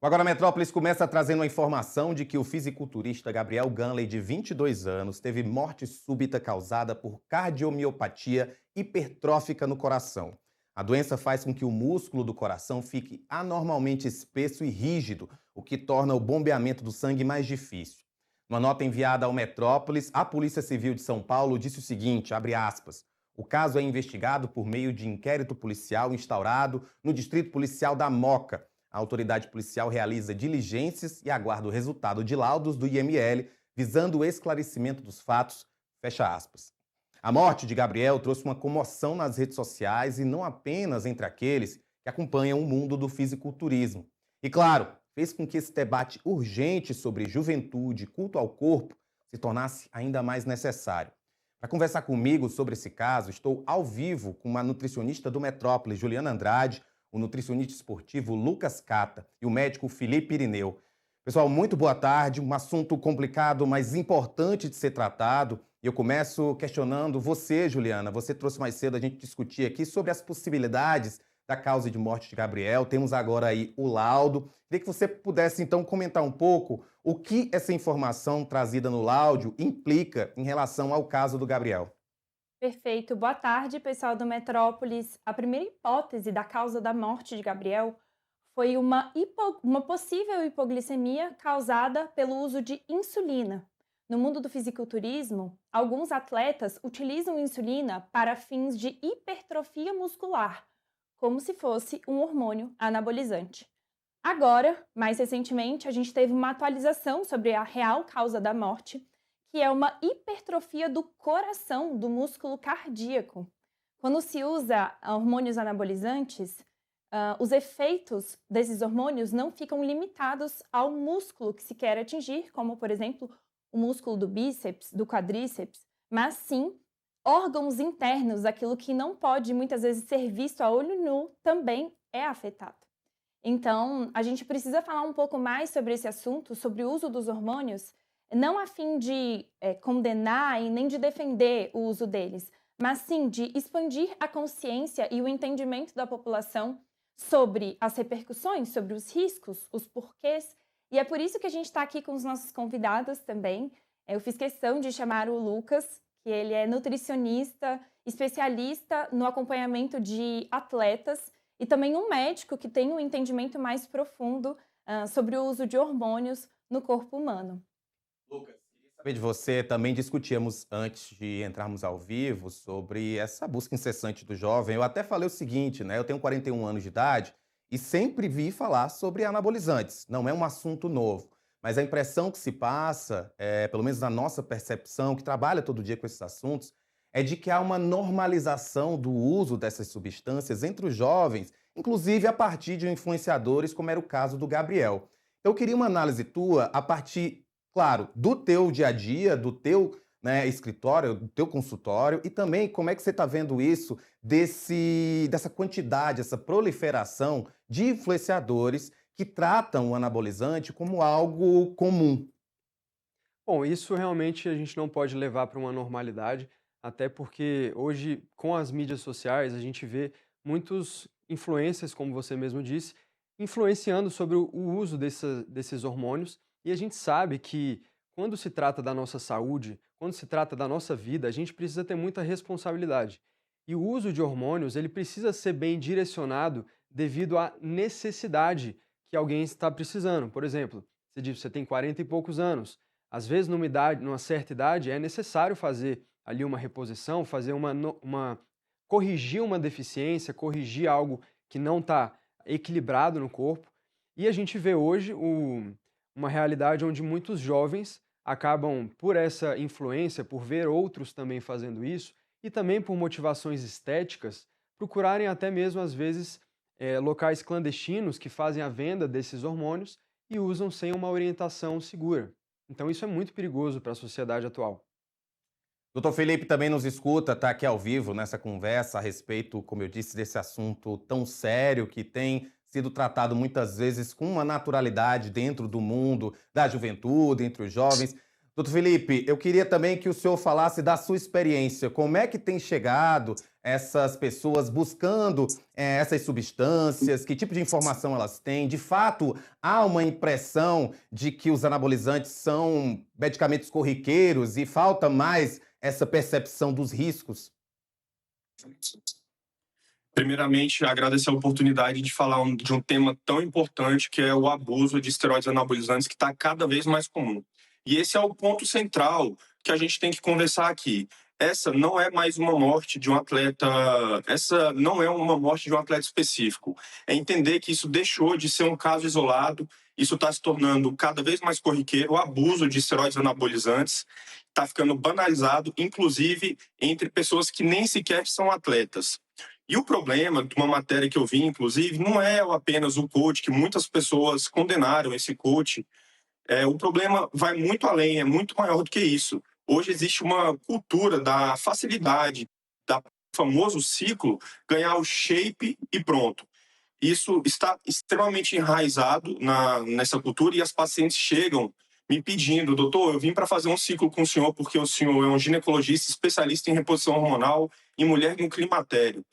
O Agora Metrópolis começa trazendo a informação de que o fisiculturista Gabriel Ganley, de 22 anos, teve morte súbita causada por cardiomiopatia hipertrófica no coração. A doença faz com que o músculo do coração fique anormalmente espesso e rígido, o que torna o bombeamento do sangue mais difícil. Numa nota enviada ao Metrópolis, a Polícia Civil de São Paulo disse o seguinte, abre aspas, o caso é investigado por meio de inquérito policial instaurado no Distrito Policial da Moca. A autoridade policial realiza diligências e aguarda o resultado de laudos do IML, visando o esclarecimento dos fatos. Fecha aspas. A morte de Gabriel trouxe uma comoção nas redes sociais e não apenas entre aqueles que acompanham o mundo do fisiculturismo. E claro, fez com que esse debate urgente sobre juventude e culto ao corpo se tornasse ainda mais necessário. Para conversar comigo sobre esse caso, estou ao vivo com uma nutricionista do Metrópolis, Juliana Andrade, o nutricionista esportivo Lucas Cata e o médico Felipe Irineu. Pessoal, muito boa tarde. Um assunto complicado, mas importante de ser tratado. E eu começo questionando você, Juliana. Você trouxe mais cedo a gente discutir aqui sobre as possibilidades da causa de morte de Gabriel. Temos agora aí o laudo. Queria que você pudesse, então, comentar um pouco o que essa informação trazida no laudo implica em relação ao caso do Gabriel. Perfeito. Boa tarde, pessoal do Metrópolis. A primeira hipótese da causa da morte de Gabriel foi uma possível hipoglicemia causada pelo uso de insulina. No mundo do fisiculturismo, alguns atletas utilizam insulina para fins de hipertrofia muscular, como se fosse um hormônio anabolizante. Agora, mais recentemente, a gente teve uma atualização sobre a real causa da morte, que é uma hipertrofia do coração, do músculo cardíaco. Quando se usa hormônios anabolizantes, os efeitos desses hormônios não ficam limitados ao músculo que se quer atingir, como, por exemplo, o músculo do bíceps, do quadríceps, mas sim órgãos internos, aquilo que não pode muitas vezes ser visto a olho nu, também é afetado. Então, a gente precisa falar um pouco mais sobre esse assunto, sobre o uso dos hormônios, não a fim de condenar e nem de defender o uso deles, mas sim de expandir a consciência e o entendimento da população sobre as repercussões, sobre os riscos, os porquês. E é por isso que a gente está aqui com os nossos convidados também. Eu fiz questão de chamar o Lucas, que ele é nutricionista, especialista no acompanhamento de atletas e também um médico que tem um entendimento mais profundo sobre o uso de hormônios no corpo humano. Lucas, queria saber de você, também discutíamos antes de entrarmos ao vivo sobre essa busca incessante do jovem. Eu até falei o seguinte, né? Eu tenho 41 anos de idade e sempre vi falar sobre anabolizantes. Não é um assunto novo, mas a impressão que se passa, pelo menos na nossa percepção, que trabalha todo dia com esses assuntos, é de que há uma normalização do uso dessas substâncias entre os jovens, inclusive a partir de influenciadores, como era o caso do Gabriel. Eu queria uma análise tua a partir, claro, do teu dia a dia, do teu, né, escritório, do teu consultório, e também como é que você está vendo isso dessa quantidade, essa proliferação de influenciadores que tratam o anabolizante como algo comum. Bom, isso realmente a gente não pode levar para uma normalidade, até porque hoje, com as mídias sociais, a gente vê muitos influencers, como você mesmo disse, influenciando sobre o uso desses hormônios, e a gente sabe que quando se trata da nossa saúde, quando se trata da nossa vida, a gente precisa ter muita responsabilidade. E o uso de hormônios, ele precisa ser bem direcionado devido à necessidade que alguém está precisando. Por exemplo, você diz que você tem 40 e poucos anos. Às vezes, numa certa idade, é necessário fazer ali uma reposição, fazer corrigir uma deficiência, corrigir algo que não está equilibrado no corpo. E a gente vê hoje uma realidade onde muitos jovens acabam, por essa influência, por ver outros também fazendo isso, e também por motivações estéticas, procurarem até mesmo, às vezes, locais clandestinos que fazem a venda desses hormônios e usam sem uma orientação segura. Então isso é muito perigoso para a sociedade atual. Doutor Felipe também nos escuta, está aqui ao vivo nessa conversa a respeito, como eu disse, desse assunto tão sério que tem sido tratado muitas vezes com uma naturalidade dentro do mundo da juventude, entre os jovens. Doutor Felipe, eu queria também que o senhor falasse da sua experiência. Como é que tem chegado essas pessoas buscando essas substâncias? Que tipo de informação elas têm? De fato, há uma impressão de que os anabolizantes são medicamentos corriqueiros e falta mais essa percepção dos riscos? Primeiramente, agradecer a oportunidade de falar de um tema tão importante que é o abuso de esteroides anabolizantes, que está cada vez mais comum. E esse é o ponto central que a gente tem que conversar aqui. Essa não é mais uma morte de um atleta, essa não é uma morte de um atleta específico. É entender que isso deixou de ser um caso isolado, isso está se tornando cada vez mais corriqueiro, o abuso de esteroides anabolizantes está ficando banalizado, inclusive entre pessoas que nem sequer são atletas. E o problema de uma matéria que eu vi, inclusive, não é apenas o coach, que muitas pessoas condenaram esse coach. O problema vai muito além, é muito maior do que isso. Hoje existe uma cultura da facilidade, da famoso ciclo, ganhar o shape e pronto. Isso está extremamente enraizado nessa cultura e as pacientes chegam me pedindo: doutor, eu vim para fazer um ciclo com o senhor porque o senhor é um ginecologista especialista em reposição hormonal em mulher no climatério.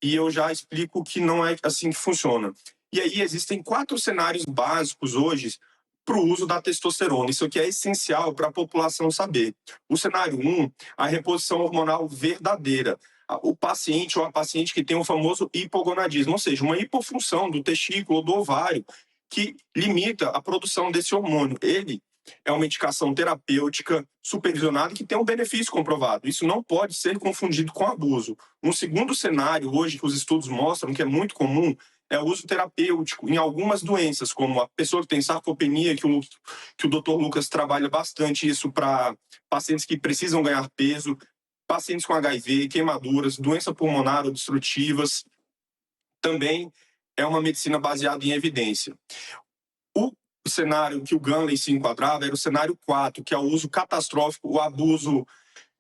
E eu já explico que não é assim que funciona. E aí existem 4 cenários básicos hoje para o uso da testosterona. Isso aqui é essencial para a população saber. O cenário 1, a reposição hormonal verdadeira. O paciente ou a paciente que tem o famoso hipogonadismo, ou seja, uma hipofunção do testículo ou do ovário que limita a produção desse hormônio. Ele é uma medicação terapêutica supervisionada que tem um benefício comprovado. Isso não pode ser confundido com abuso. Um segundo cenário, hoje, que os estudos mostram que é muito comum, é o uso terapêutico em algumas doenças, como a pessoa que tem sarcopenia, que o Dr. Lucas trabalha bastante isso para pacientes que precisam ganhar peso, pacientes com HIV, queimaduras, doença pulmonar obstrutivas. Também é uma medicina baseada em evidência. O cenário que o Ganley se enquadrava era o cenário 4, que é o uso catastrófico, o abuso,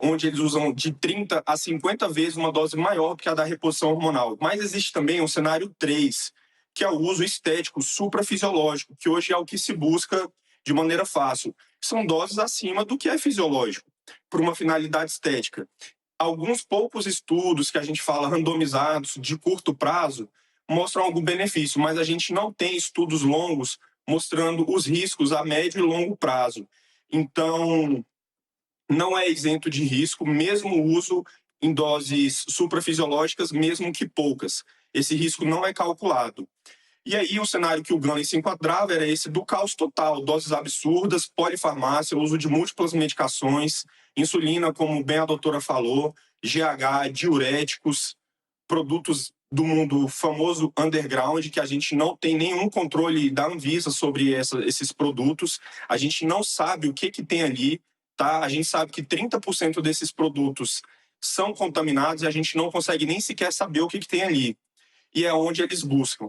onde eles usam de 30 a 50 vezes uma dose maior que a da reposição hormonal. Mas existe também um cenário 3, que é o uso estético suprafisiológico, que hoje é o que se busca de maneira fácil. São doses acima do que é fisiológico, por uma finalidade estética. Alguns poucos estudos que a gente fala randomizados, de curto prazo, mostram algum benefício, mas a gente não tem estudos longos mostrando os riscos a médio e longo prazo. Então, não é isento de risco, mesmo o uso em doses suprafisiológicas, mesmo que poucas. Esse risco não é calculado. E aí, o cenário que o Ganley se enquadrava era esse do caos total, doses absurdas, polifarmácia, uso de múltiplas medicações, insulina, como bem a doutora falou, GH, diuréticos, produtos do mundo famoso underground, que a gente não tem nenhum controle da Anvisa sobre esses produtos. A gente não sabe o que tem ali, tá? A gente sabe que 30% desses produtos são contaminados e a gente não consegue nem sequer saber o que tem ali. E é onde eles buscam.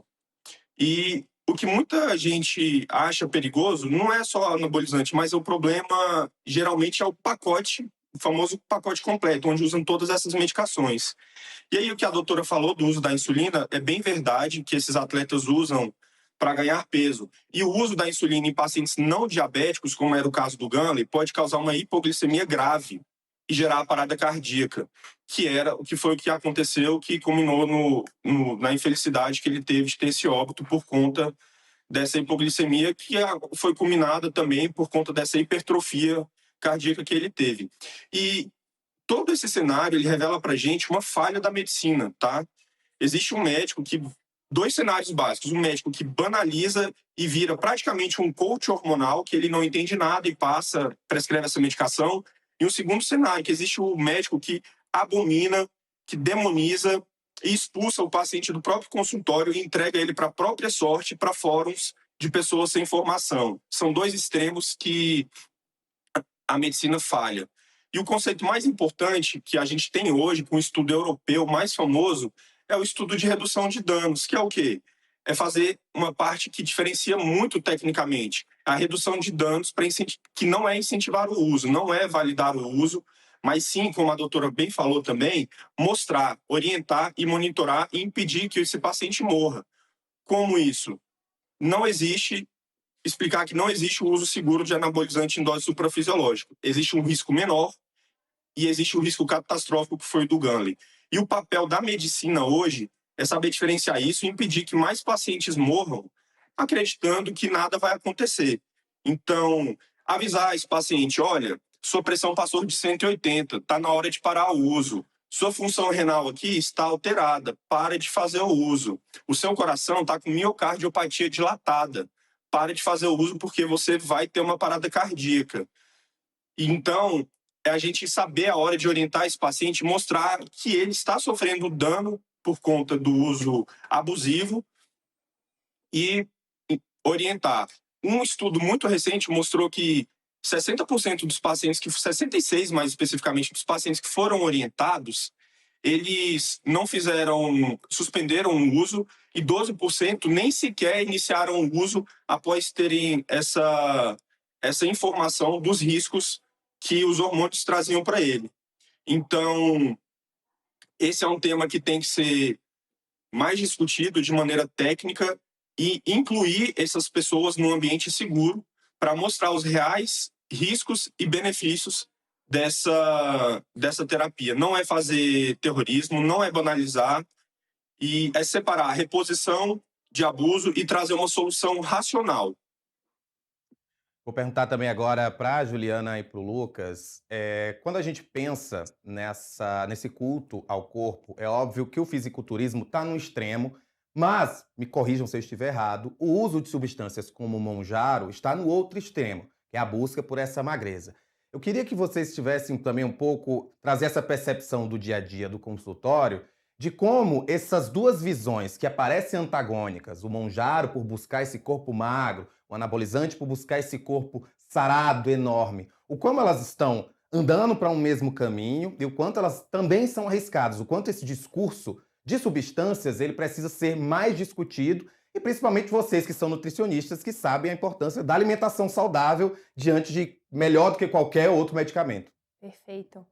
E o que muita gente acha perigoso não é só anabolizante, mas o problema geralmente é o pacote, o famoso pacote completo, onde usam todas essas medicações. E aí o que a doutora falou do uso da insulina é bem verdade, que esses atletas usam para ganhar peso. E o uso da insulina em pacientes não diabéticos, como era o caso do Ganley, pode causar uma hipoglicemia grave e gerar parada cardíaca, que foi o que aconteceu, que culminou na infelicidade que ele teve de ter esse óbito por conta dessa hipoglicemia, que foi culminada também por conta dessa hipertrofia cardíaca que ele teve. E todo esse cenário ele revela para a gente uma falha da medicina, tá? Existe um médico que... 2 cenários básicos. Um médico que banaliza e vira praticamente um coach hormonal, que ele não entende nada e prescreve essa medicação. E um segundo cenário, que existe o médico que abomina, que demoniza e expulsa o paciente do próprio consultório e entrega ele para a própria sorte, para fóruns de pessoas sem formação. São 2 extremos que a medicina falha. E o conceito mais importante que a gente tem hoje, com o estudo europeu mais famoso, é o estudo de redução de danos, que é o quê? É fazer uma parte que diferencia muito tecnicamente. A redução de danos, que não é incentivar o uso, não é validar o uso, mas sim, como a doutora bem falou também, mostrar, orientar e monitorar e impedir que esse paciente morra. Como isso? Não existe explicar que não existe o uso seguro de anabolizante em dose suprafisiológica. Existe um risco menor e existe o risco catastrófico, que foi o do Ganley. E o papel da medicina hoje é saber diferenciar isso e impedir que mais pacientes morram acreditando que nada vai acontecer. Então, avisar esse paciente, olha, sua pressão passou de 180, está na hora de parar o uso. Sua função renal aqui está alterada, para de fazer o uso. O seu coração está com miocardiopatia dilatada, para de fazer o uso porque você vai ter uma parada cardíaca. Então, é a gente saber a hora de orientar esse paciente, mostrar que ele está sofrendo dano por conta do uso abusivo e orientar. Um estudo muito recente mostrou que 60% dos pacientes, 66% mais especificamente, dos pacientes que foram orientados, eles não suspenderam o uso e 12% nem sequer iniciaram o uso após terem essa informação dos riscos que os hormônios traziam para ele. Então, esse é um tema que tem que ser mais discutido de maneira técnica e incluir essas pessoas num ambiente seguro para mostrar os reais riscos e benefícios dessa terapia. Não é fazer terrorismo, não é banalizar, e é separar a reposição de abuso e trazer uma solução racional. Vou perguntar também agora para a Juliana e para o Lucas. Quando a gente pensa nesse culto ao corpo, é óbvio que o fisiculturismo está no extremo, mas, me corrijam se eu estiver errado, o uso de substâncias como o Monjaro está no outro extremo, que é a busca por essa magreza. Eu queria que vocês tivessem também um pouco, trazer essa percepção do dia a dia do consultório, de como essas duas visões que aparecem antagônicas, o Monjaro por buscar esse corpo magro, o anabolizante por buscar esse corpo sarado, enorme, o como elas estão andando para um mesmo caminho e o quanto elas também são arriscadas, o quanto esse discurso de substâncias ele precisa ser mais discutido e principalmente vocês que são nutricionistas que sabem a importância da alimentação saudável diante de melhor do que qualquer outro medicamento. Perfeito.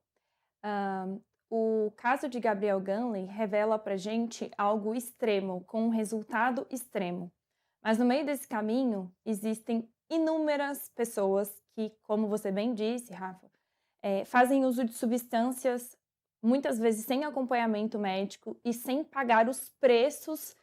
O caso de Gabriel Ganley revela pra gente algo extremo, com um resultado extremo. Mas no meio desse caminho, existem inúmeras pessoas que, como você bem disse, Rafa, fazem uso de substâncias, muitas vezes sem acompanhamento médico e sem pagar os preços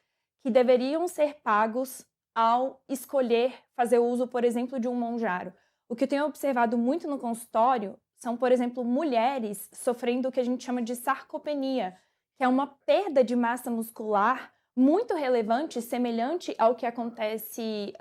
que deveriam ser pagos ao escolher fazer uso, por exemplo, de um Monjaro. O que eu tenho observado muito no consultório são, por exemplo, mulheres sofrendo o que a gente chama de sarcopenia, que é uma perda de massa muscular muito relevante, semelhante ao que acontece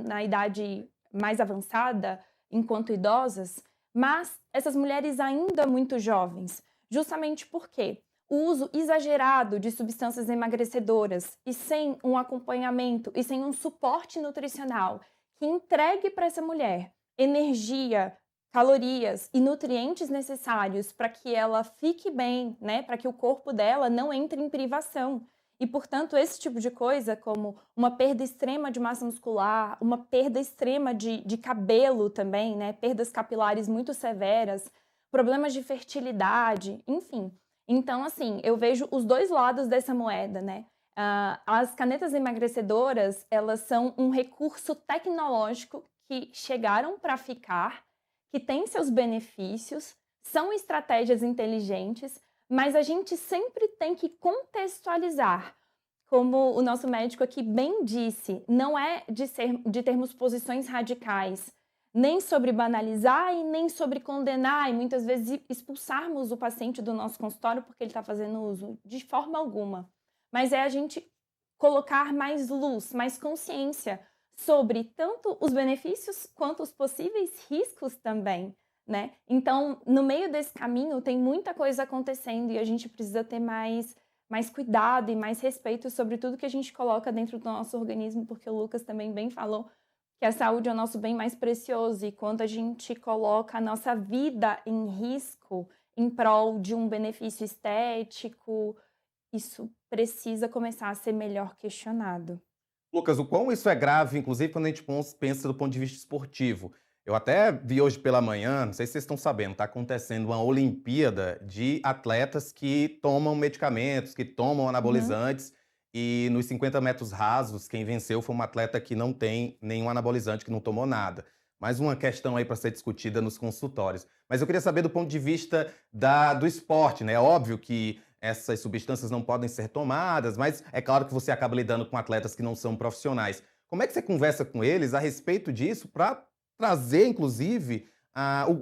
na idade mais avançada, enquanto idosas, mas essas mulheres ainda muito jovens, justamente porque o uso exagerado de substâncias emagrecedoras e sem um acompanhamento e sem um suporte nutricional que entregue para essa mulher energia, calorias e nutrientes necessários para que ela fique bem, né, para que o corpo dela não entre em privação. E, portanto, esse tipo de coisa, como uma perda extrema de massa muscular, uma perda extrema de cabelo também, né, perdas capilares muito severas, problemas de fertilidade, enfim. Então, assim, eu vejo os dois lados dessa moeda, né? As canetas emagrecedoras, elas são um recurso tecnológico que chegaram para ficar, que tem seus benefícios, são estratégias inteligentes, mas a gente sempre tem que contextualizar. Como o nosso médico aqui bem disse, não é de termos posições radicais, nem sobre banalizar e nem sobre condenar e muitas vezes expulsarmos o paciente do nosso consultório porque ele está fazendo uso, de forma alguma. Mas é a gente colocar mais luz, mais consciência sobre tanto os benefícios quanto os possíveis riscos também, né? Então, no meio desse caminho tem muita coisa acontecendo e a gente precisa ter mais cuidado e mais respeito sobre tudo que a gente coloca dentro do nosso organismo, porque o Lucas também bem falou que a saúde é o nosso bem mais precioso e quando a gente coloca a nossa vida em risco em prol de um benefício estético, isso precisa começar a ser melhor questionado. Lucas, o quão isso é grave, inclusive quando a gente pensa do ponto de vista esportivo. Eu até vi hoje pela manhã, não sei se vocês estão sabendo, está acontecendo uma Olimpíada de atletas que tomam medicamentos, que tomam anabolizantes, e nos 50 metros rasos, quem venceu foi uma atleta que não tem nenhum anabolizante, que não tomou nada. Mais uma questão aí para ser discutida nos consultórios. Mas eu queria saber do ponto de vista do esporte, né? É óbvio que essas substâncias não podem ser tomadas, mas é claro que você acaba lidando com atletas que não são profissionais. Como é que você conversa com eles a respeito disso para trazer, inclusive,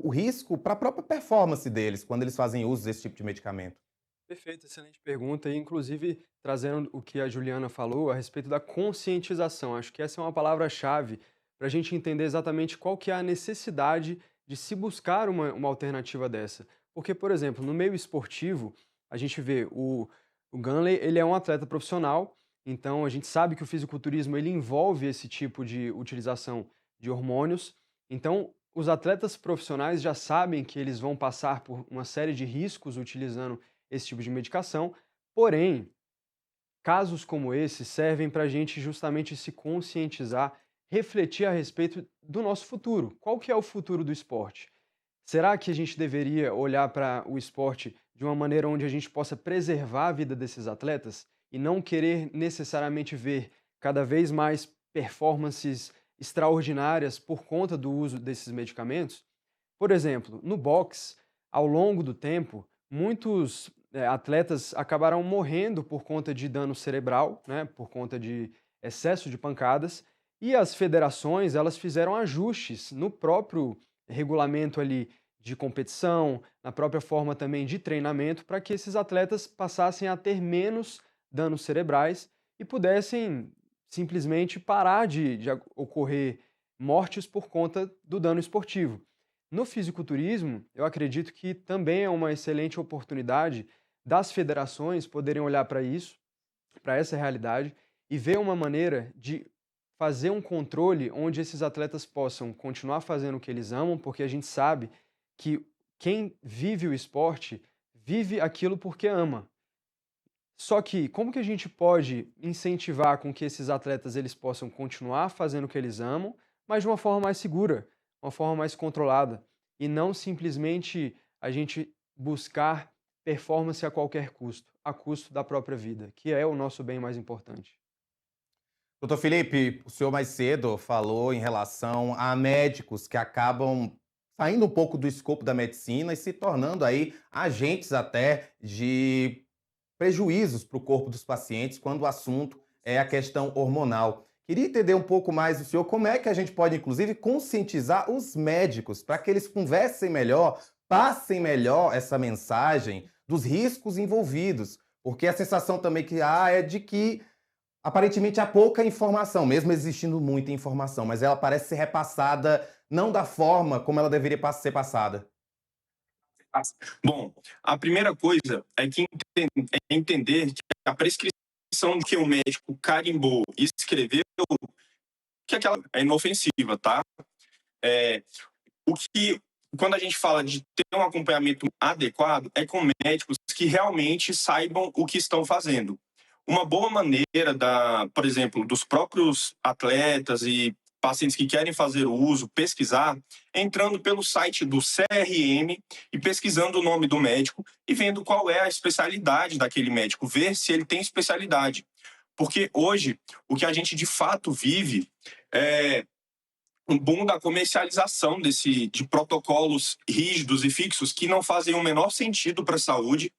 o risco para a própria performance deles quando eles fazem uso desse tipo de medicamento? Perfeito, excelente pergunta. E, inclusive, trazendo o que a Juliana falou a respeito da conscientização. Acho que essa é uma palavra-chave para a gente entender exatamente qual que é a necessidade de se buscar uma alternativa dessa. Porque, por exemplo, no meio esportivo, a gente vê o Gunley, ele é um atleta profissional, então a gente sabe que o fisiculturismo ele envolve esse tipo de utilização de hormônios. Então, os atletas profissionais já sabem que eles vão passar por uma série de riscos utilizando esse tipo de medicação. Porém, casos como esse servem para a gente justamente se conscientizar, refletir a respeito do nosso futuro. Qual que é o futuro do esporte? Será que a gente deveria olhar para o esporte de uma maneira onde a gente possa preservar a vida desses atletas e não querer necessariamente ver cada vez mais performances extraordinárias por conta do uso desses medicamentos? Por exemplo, no boxe, ao longo do tempo, muitos atletas acabaram morrendo por conta de dano cerebral, né, por conta de excesso de pancadas, e as federações elas fizeram ajustes no próprio regulamento ali de competição, na própria forma também de treinamento, para que esses atletas passassem a ter menos danos cerebrais e pudessem simplesmente parar de ocorrer mortes por conta do dano esportivo. No fisiculturismo, eu acredito que também é uma excelente oportunidade das federações poderem olhar para isso, para essa realidade, e ver uma maneira de fazer um controle onde esses atletas possam continuar fazendo o que eles amam, porque a gente sabe que quem vive o esporte vive aquilo porque ama. Só que como que a gente pode incentivar com que esses atletas eles possam continuar fazendo o que eles amam, mas de uma forma mais segura, uma forma mais controlada, e não simplesmente a gente buscar performance a qualquer custo, a custo da própria vida, que é o nosso bem mais importante. Doutor Felipe, o senhor mais cedo falou em relação a médicos que acabam saindo um pouco do escopo da medicina e se tornando aí agentes até de prejuízos para o corpo dos pacientes quando o assunto é a questão hormonal. Queria entender um pouco mais do senhor como é que a gente pode, inclusive, conscientizar os médicos para que eles conversem melhor, passem melhor essa mensagem dos riscos envolvidos. Porque a sensação também que há é de que aparentemente há pouca informação, mesmo existindo muita informação, mas ela parece ser repassada não da forma como ela deveria ser passada. Bom, a primeira coisa é entender que a prescrição que o médico carimbou e escreveu, que aquela é inofensiva, tá? É, o que, quando a gente fala de ter um acompanhamento adequado, é com médicos que realmente saibam o que estão fazendo. Uma boa maneira por exemplo, dos próprios atletas e pacientes que querem fazer o uso, pesquisar, entrando pelo site do CRM e pesquisando o nome do médico e vendo qual é a especialidade daquele médico, ver se ele tem especialidade. Porque hoje, o que a gente de fato vive é um boom da comercialização de protocolos rígidos e fixos que não fazem o menor sentido para a saúde,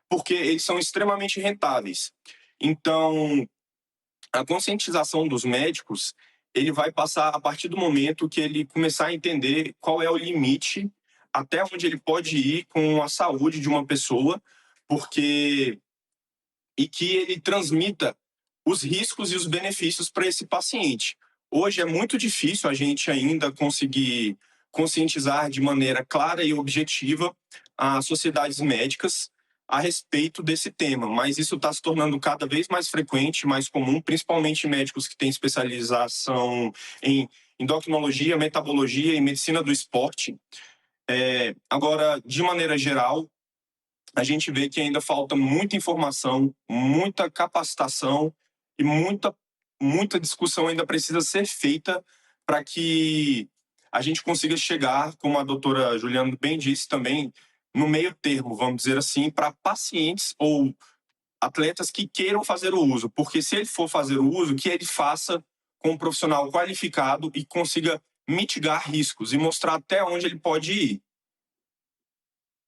porque eles são extremamente rentáveis. Então, a conscientização dos médicos, ele vai passar a partir do momento que ele começar a entender qual é o limite, até onde ele pode ir com a saúde de uma pessoa, e que ele transmita os riscos e os benefícios para esse paciente. Hoje é muito difícil a gente ainda conseguir conscientizar de maneira clara e objetiva as sociedades médicas a respeito desse tema, mas isso está se tornando cada vez mais frequente, mais comum, principalmente médicos que têm especialização em endocrinologia, metabologia e medicina do esporte. Agora, de maneira geral, a gente vê que ainda falta muita informação, muita capacitação e muita discussão ainda precisa ser feita para que a gente consiga chegar, como a doutora Juliana bem disse também, no meio termo, vamos dizer assim, para pacientes ou atletas que queiram fazer o uso, porque se ele for fazer o uso, que ele faça com um profissional qualificado e consiga mitigar riscos e mostrar até onde ele pode ir.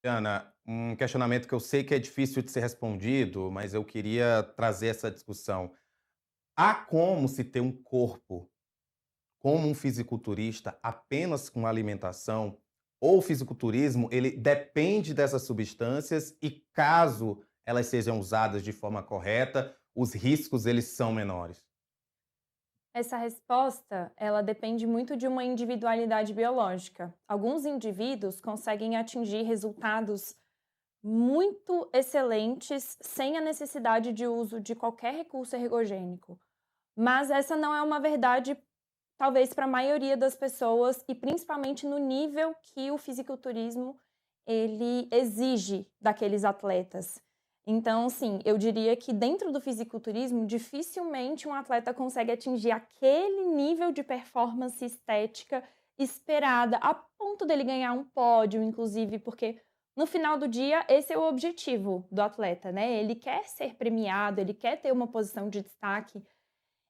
Ana, um questionamento que eu sei que é difícil de ser respondido, mas eu queria trazer essa discussão. Há como se ter um corpo como um fisiculturista apenas com alimentação? Ou o fisiculturismo, ele depende dessas substâncias e caso elas sejam usadas de forma correta, os riscos eles são menores? Essa resposta, ela depende muito de uma individualidade biológica. Alguns indivíduos conseguem atingir resultados muito excelentes sem a necessidade de uso de qualquer recurso ergogênico. Mas essa não é uma verdade, talvez, para a maioria das pessoas e principalmente no nível que o fisiculturismo ele exige daqueles atletas. Então, sim, eu diria que dentro do fisiculturismo, dificilmente um atleta consegue atingir aquele nível de performance estética esperada, a ponto dele ganhar um pódio, inclusive, porque no final do dia, esse é o objetivo do atleta, né? Ele quer ser premiado, ele quer ter uma posição de destaque.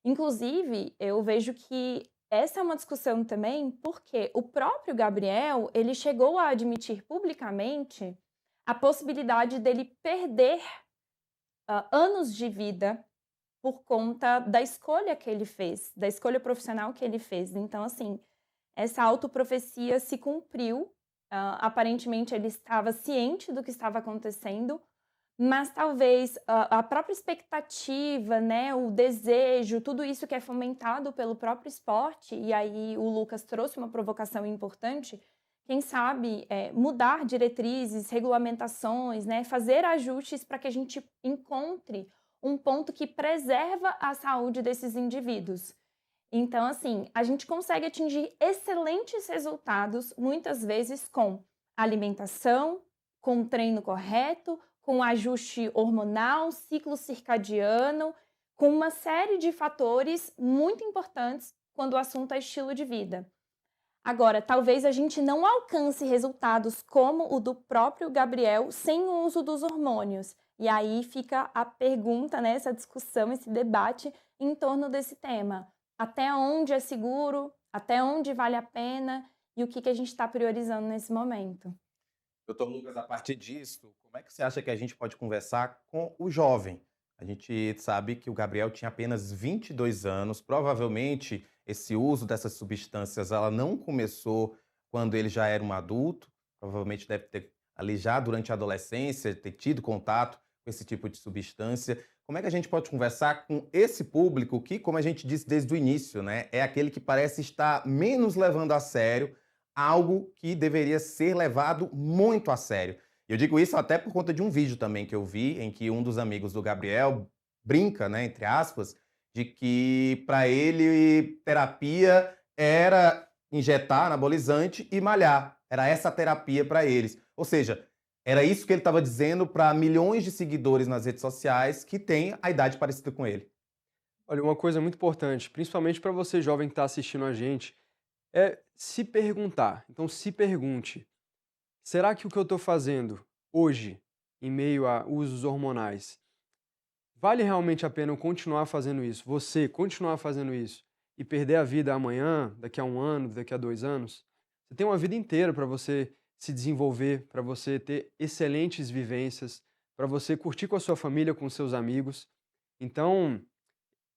Inclusive, eu vejo que essa é uma discussão também, porque o próprio Gabriel, ele chegou a admitir publicamente a possibilidade dele perder anos de vida por conta da escolha que ele fez, da escolha profissional que ele fez. Então, assim, essa autoprofecia se cumpriu. Aparentemente, ele estava ciente do que estava acontecendo, mas talvez a própria expectativa, né, o desejo, tudo isso que é fomentado pelo próprio esporte, e aí o Lucas trouxe uma provocação importante, quem sabe mudar diretrizes, regulamentações, né, fazer ajustes para que a gente encontre um ponto que preserva a saúde desses indivíduos. Então, assim, a gente consegue atingir excelentes resultados, muitas vezes com alimentação, com treino correto, com ajuste hormonal, ciclo circadiano, com uma série de fatores muito importantes quando o assunto é estilo de vida. Agora, talvez a gente não alcance resultados como o do próprio Gabriel sem o uso dos hormônios. E aí fica a pergunta, né, essa discussão, esse debate em torno desse tema. Até onde é seguro? Até onde vale a pena? E o que a gente está priorizando nesse momento? Doutor Lucas, a partir disso, como é que você acha que a gente pode conversar com o jovem? A gente sabe que o Gabriel tinha apenas 22 anos, provavelmente esse uso dessas substâncias ela não começou quando ele já era um adulto, provavelmente deve ter ali já durante a adolescência, ter tido contato com esse tipo de substância. Como é que a gente pode conversar com esse público que, como a gente disse desde o início, né, é aquele que parece estar menos levando a sério algo que deveria ser levado muito a sério. E eu digo isso até por conta de um vídeo também que eu vi, em que um dos amigos do Gabriel brinca, né, entre aspas, de que para ele terapia era injetar anabolizante e malhar. Era essa a terapia para eles. Ou seja, era isso que ele estava dizendo para milhões de seguidores nas redes sociais que têm a idade parecida com ele. Olha, uma coisa muito importante, principalmente para você jovem que está assistindo a gente, é se perguntar. Então, se pergunte: será que o que eu estou fazendo hoje, em meio a usos hormonais, vale realmente a pena eu continuar fazendo isso? Você continuar fazendo isso e perder a vida amanhã, daqui a um ano, daqui a 2 anos? Você tem uma vida inteira para você se desenvolver, para você ter excelentes vivências, para você curtir com a sua família, com os seus amigos. Então,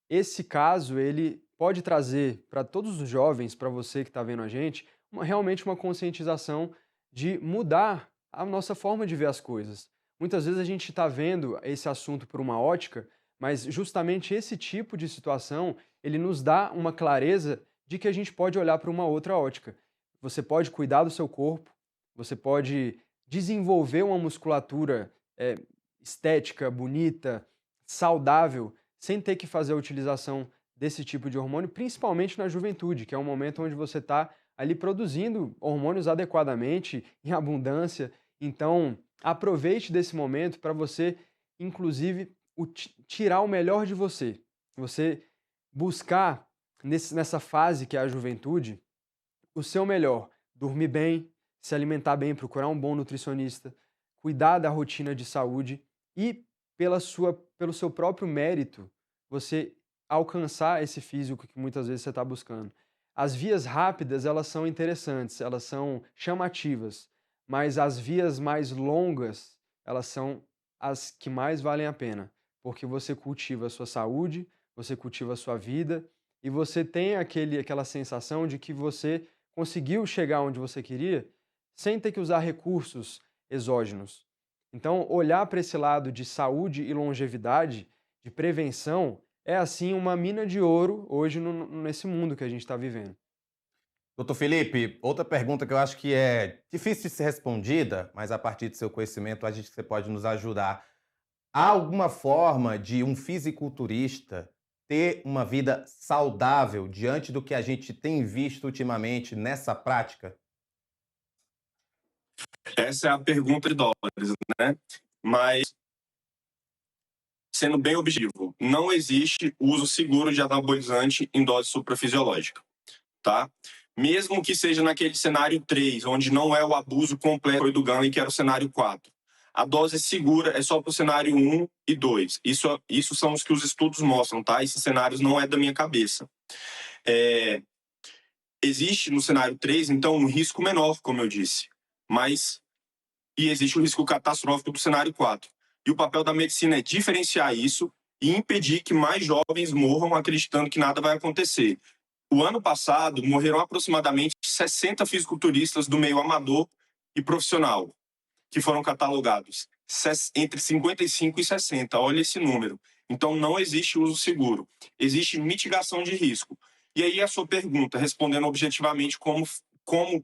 esse caso, ele pode trazer para todos os jovens, para você que está vendo a gente, realmente uma conscientização de mudar a nossa forma de ver as coisas. Muitas vezes a gente está vendo esse assunto por uma ótica, mas justamente esse tipo de situação, ele nos dá uma clareza de que a gente pode olhar para uma outra ótica. Você pode cuidar do seu corpo, você pode desenvolver uma musculatura estética, bonita, saudável, sem ter que fazer a utilização desse tipo de hormônio, principalmente na juventude, que é um momento onde você está ali produzindo hormônios adequadamente, em abundância. Então, aproveite desse momento para você, inclusive, tirar o melhor de você. Você buscar, nessa fase que é a juventude, o seu melhor. Dormir bem, se alimentar bem, procurar um bom nutricionista, cuidar da rotina de saúde e pelo seu próprio mérito, você alcançar esse físico que muitas vezes você está buscando. As vias rápidas, elas são interessantes, elas são chamativas, mas as vias mais longas, elas são as que mais valem a pena, porque você cultiva a sua saúde, você cultiva a sua vida e você tem aquela sensação de que você conseguiu chegar onde você queria sem ter que usar recursos exógenos. Então, olhar para esse lado de saúde e longevidade, de prevenção, é assim uma mina de ouro hoje nesse mundo que a gente está vivendo. Doutor Felipe, outra pergunta que eu acho que é difícil de ser respondida, mas a partir do seu conhecimento, acho que você pode nos ajudar. Há alguma forma de um fisiculturista ter uma vida saudável diante do que a gente tem visto ultimamente nessa prática? Essa é a pergunta de dólares, né? Mas, sendo bem objetivo, não existe uso seguro de anabolizante em dose suprafisiológica, tá? Mesmo que seja naquele cenário 3, onde não é o abuso completo do Gunley, que era o cenário 4. A dose segura é só para o cenário 1 e 2. Isso são os que os estudos mostram, tá? Esses cenários não é da minha cabeça. Existe no cenário 3, então, um risco menor, como eu disse. E existe o risco catastrófico do cenário 4. E o papel da medicina é diferenciar isso e impedir que mais jovens morram acreditando que nada vai acontecer. O ano passado, morreram aproximadamente 60 fisiculturistas do meio amador e profissional, que foram catalogados entre 55 e 60. Olha esse número. Então, não existe uso seguro. Existe mitigação de risco. E aí, a sua pergunta, respondendo objetivamente como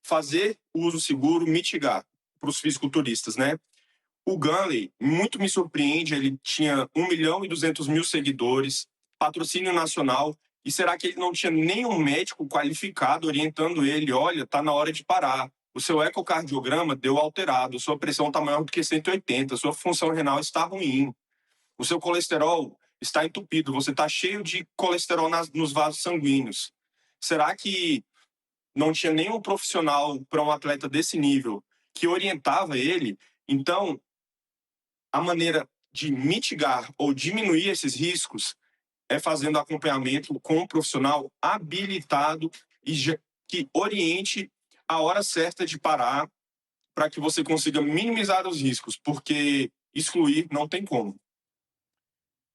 fazer o uso seguro, mitigar para os fisiculturistas, né? O Gunley, muito me surpreende, ele tinha 1.200.000 seguidores, patrocínio nacional, e será que ele não tinha nenhum médico qualificado orientando ele? Olha, tá na hora de parar. O seu ecocardiograma deu alterado, sua pressão está maior do que 180, sua função renal está ruim, o seu colesterol está entupido, você está cheio de colesterol nos vasos sanguíneos. Será que não tinha nenhum profissional para um atleta desse nível que orientava ele? Então, a maneira de mitigar ou diminuir esses riscos é fazendo acompanhamento com um profissional habilitado e que oriente a hora certa de parar para que você consiga minimizar os riscos, porque excluir não tem como.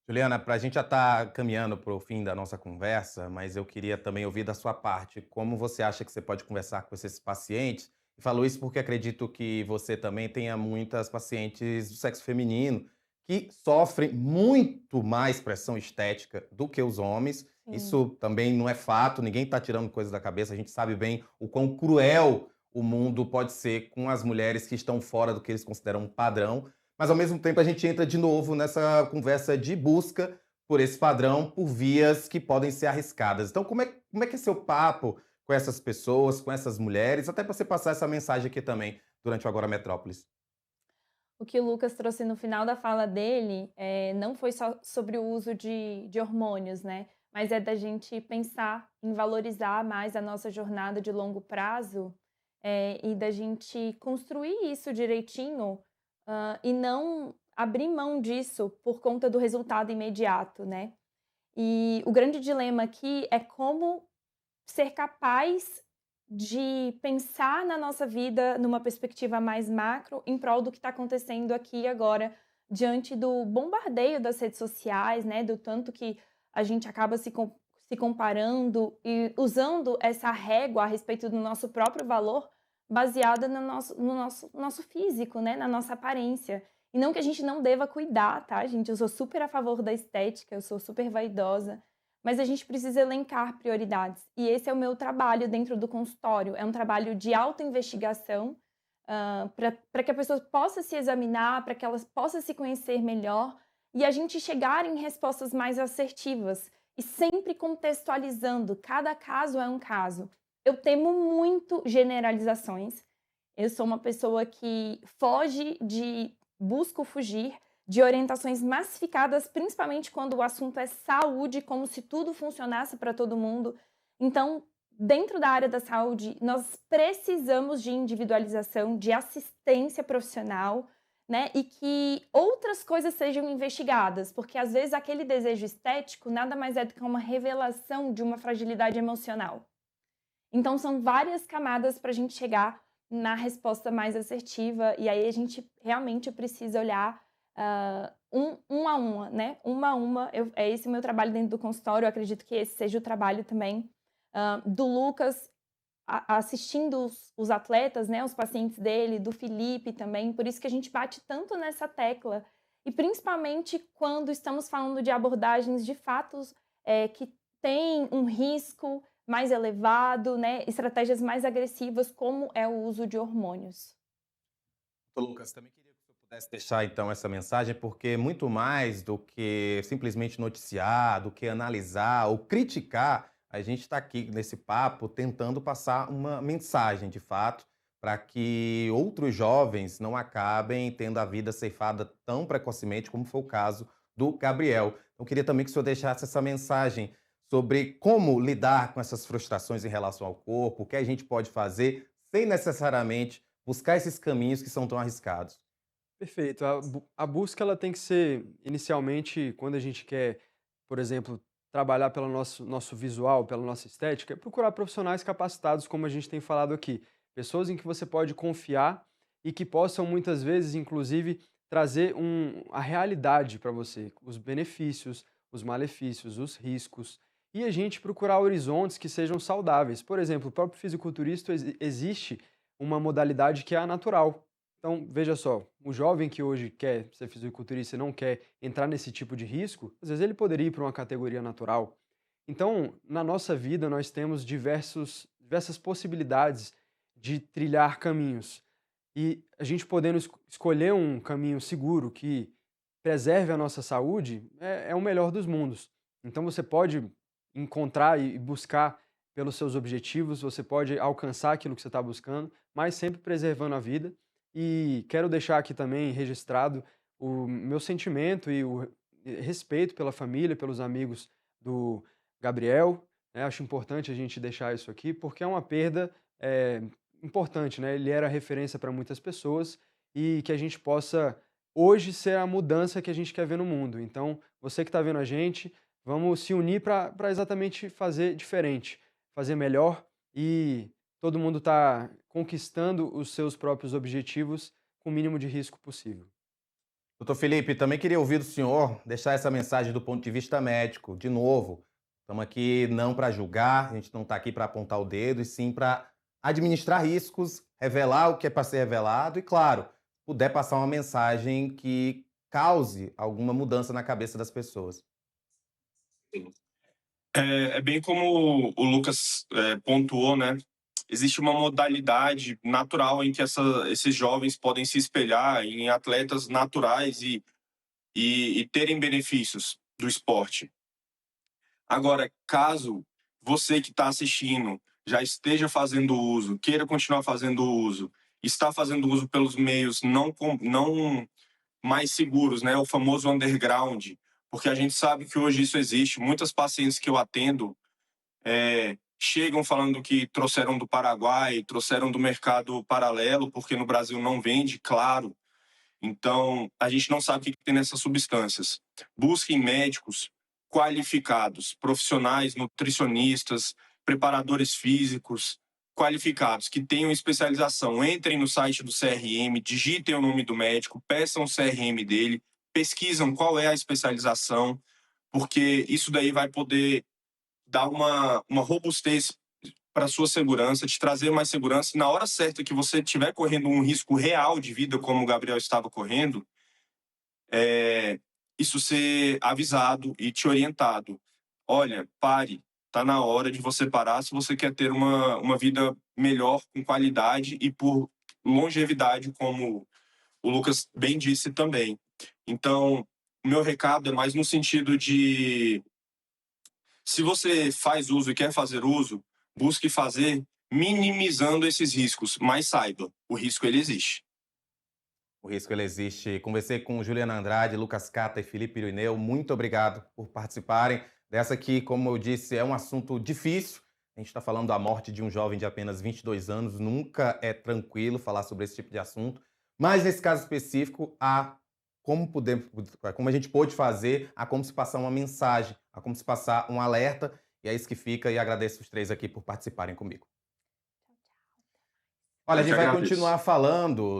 Juliana, para a gente já está caminhando para o fim da nossa conversa, mas eu queria também ouvir da sua parte como você acha que você pode conversar com esses pacientes. E falo isso porque acredito que você também tenha muitas pacientes do sexo feminino que sofrem muito mais pressão estética do que os homens. Sim. Isso também não é fato, ninguém está tirando coisas da cabeça, a gente sabe bem o quão cruel o mundo pode ser com as mulheres que estão fora do que eles consideram um padrão. Mas, ao mesmo tempo, a gente entra de novo nessa conversa de busca por esse padrão, por vias que podem ser arriscadas. Então, como é que é seu papo com essas pessoas, com essas mulheres, até para você passar essa mensagem aqui também durante o Agora Metrópolis? O que o Lucas trouxe no final da fala dele não foi só sobre o uso de hormônios, né? Mas é da gente pensar em valorizar mais a nossa jornada de longo prazo e da gente construir isso direitinho e não abrir mão disso por conta do resultado imediato, né? E o grande dilema aqui é como ser capaz de pensar na nossa vida numa perspectiva mais macro em prol do que está acontecendo aqui e agora, diante do bombardeio das redes sociais, né? Do tanto que a gente acaba se comparando e usando essa régua a respeito do nosso próprio valor baseada no nosso físico, né? Na nossa aparência. E não que a gente não deva cuidar, tá, gente? Eu sou super a favor da estética, eu sou super vaidosa, mas a gente precisa elencar prioridades. E esse é o meu trabalho dentro do consultório. É um trabalho de autoinvestigação para que a pessoa possa se examinar, para que ela possa se conhecer melhor e a gente chegar em respostas mais assertivas e sempre contextualizando. Cada caso é um caso. Eu temo muito generalizações. Eu sou uma pessoa que busco fugir de orientações massificadas, principalmente quando o assunto é saúde, como se tudo funcionasse para todo mundo. Então, dentro da área da saúde, nós precisamos de individualização, de assistência profissional, né, e que outras coisas sejam investigadas, porque às vezes aquele desejo estético nada mais é do que uma revelação de uma fragilidade emocional. Então são várias camadas para a gente chegar na resposta mais assertiva, e aí a gente realmente precisa olhar uma a uma, né? Uma a uma. É esse o meu trabalho dentro do consultório, eu acredito que esse seja o trabalho também do Lucas assistindo os atletas, né, os pacientes dele, do Felipe também, por isso que a gente bate tanto nessa tecla, e principalmente quando estamos falando de abordagens de fatos que têm um risco mais elevado, né, estratégias mais agressivas, como é o uso de hormônios. Lucas, também queria que você pudesse deixar então essa mensagem, porque muito mais do que simplesmente noticiar, do que analisar ou criticar, a gente está aqui nesse papo tentando passar uma mensagem de fato para que outros jovens não acabem tendo a vida ceifada tão precocemente como foi o caso do Gabriel. Eu queria também que o senhor deixasse essa mensagem sobre como lidar com essas frustrações em relação ao corpo, o que a gente pode fazer sem necessariamente buscar esses caminhos que são tão arriscados. Perfeito. A busca ela tem que ser inicialmente quando a gente quer, por exemplo, trabalhar pelo nosso visual, pela nossa estética, é procurar profissionais capacitados, como a gente tem falado aqui. Pessoas em que você pode confiar e que possam muitas vezes, inclusive, trazer a realidade para você, os benefícios, os malefícios, os riscos. E a gente procurar horizontes que sejam saudáveis. Por exemplo, o próprio fisiculturista existe uma modalidade que é a natural. Então, veja só, o jovem que hoje quer ser fisiculturista e não quer entrar nesse tipo de risco, às vezes ele poderia ir para uma categoria natural. Então, na nossa vida, nós temos diversas possibilidades de trilhar caminhos. E a gente podendo escolher um caminho seguro que preserve a nossa saúde, é o melhor dos mundos. Então, você pode encontrar e buscar pelos seus objetivos, você pode alcançar aquilo que você está buscando, mas sempre preservando a vida. E quero deixar aqui também registrado o meu sentimento e o respeito pela família, pelos amigos do Gabriel, né? Acho importante a gente deixar isso aqui, porque é uma perda importante, né? Ele era referência para muitas pessoas e que a gente possa hoje ser a mudança que a gente quer ver no mundo. Então, você que está vendo a gente, vamos se unir para exatamente fazer diferente, fazer melhor e todo mundo está conquistando os seus próprios objetivos com o mínimo de risco possível. Doutor Felipe, também queria ouvir do senhor, deixar essa mensagem do ponto de vista médico. De novo, estamos aqui não para julgar, a gente não está aqui para apontar o dedo, e sim para administrar riscos, revelar o que é para ser revelado e, claro, puder passar uma mensagem que cause alguma mudança na cabeça das pessoas. É bem como o Lucas pontuou, né? Existe uma modalidade natural em que esses jovens podem se espelhar em atletas naturais e terem benefícios do esporte. Agora, caso você que está assistindo já esteja fazendo uso, queira continuar fazendo uso, está fazendo uso pelos meios não mais seguros, né? O famoso underground, porque a gente sabe que hoje isso existe. Muitas pacientes que eu atendo chegam falando que trouxeram do Paraguai, trouxeram do mercado paralelo, porque no Brasil não vende, claro. Então, a gente não sabe o que tem nessas substâncias. Busquem médicos qualificados, profissionais, nutricionistas, preparadores físicos qualificados, que tenham especialização. Entrem no site do CRM, digitem o nome do médico, peçam o CRM dele, pesquisam qual é a especialização, porque isso daí vai poder dar uma robustez para a sua segurança, te trazer mais segurança. E na hora certa que você estiver correndo um risco real de vida, como o Gabriel estava correndo, isso ser avisado e te orientado. Olha, pare, está na hora de você parar se você quer ter uma vida melhor, com qualidade e por longevidade, como o Lucas bem disse também. Então, o meu recado é mais no sentido de, se você faz uso e quer fazer uso, busque fazer minimizando esses riscos, mas saiba, o risco ele existe. O risco ele existe. Conversei com Juliana Andrade, Lucas Cata e Felipe Irineu. Muito obrigado por participarem dessa que, como eu disse, é um assunto difícil. A gente está falando da morte de um jovem de apenas 22 anos. Nunca é tranquilo falar sobre esse tipo de assunto, Mas nesse caso específico, há como a gente pôde fazer, há como se passar uma mensagem, há como se passar um alerta, e é isso que fica, e agradeço os três aqui por participarem comigo. Olha, a Eu que gente vai agradeço. continuar falando